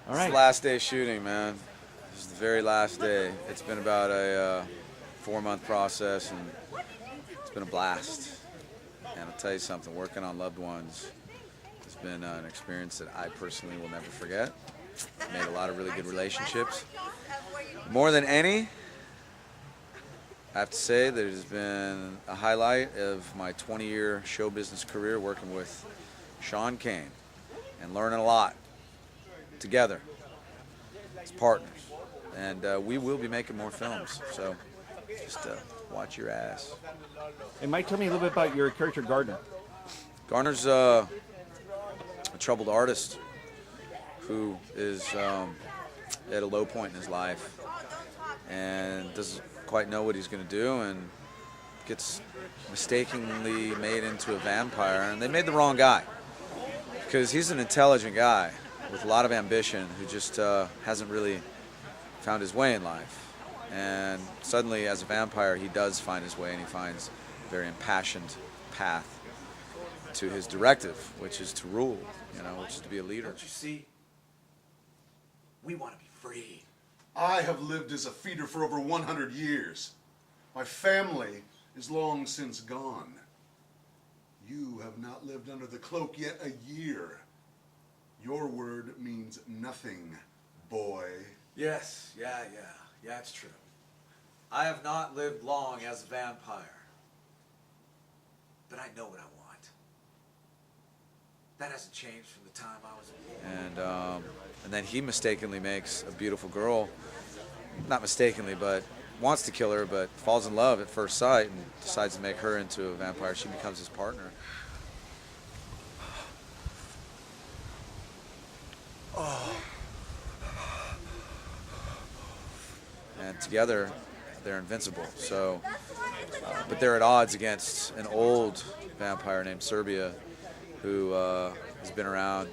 All It's right. the last day shooting, man. This is the very last day. It's been about a 4-month process, and it's been a blast. And I'll tell you something, working on Loved Ones has been an experience that I personally will never forget. Made a lot of really good relationships. More than any, I have to say that it has been a highlight of my 20-year show business career working with Shawn Cain and learning a lot together as partners. And we will be making more films, so just watch your ass. And Mike, tell me a little bit about your character Gardner. Garner's a troubled artist who is at a low point in his life and doesn't quite know what he's going to do, and gets mistakenly made into a vampire. And they made the wrong guy, because he's an intelligent guy with a lot of ambition who just hasn't really found his way in life. And suddenly, as a vampire, he does find his way, and he finds a very impassioned path to his directive, which is to rule, which is to be a leader. Don't you see? We want to be free. I have lived as a feeder for over 100 years. My family is long since gone. You have not lived under the cloak yet a year. Your word means nothing, boy. Yes, yeah, it's true. I have not lived long as a vampire, but I know what I want. That hasn't changed from the time I was a boy. And then he mistakenly makes a beautiful girl, not mistakenly, but wants to kill her, but falls in love at first sight and decides to make her into a vampire. She becomes his partner. And together, they're invincible. So, but they're at odds against an old vampire named Serbia, who has been around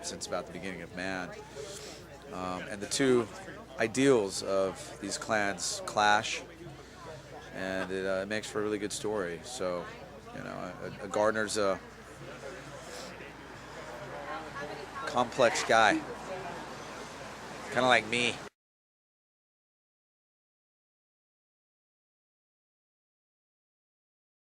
since about the beginning of man. And the two ideals of these clans clash, and it makes for a really good story. So, a Gardner's a complex guy, kind of like me.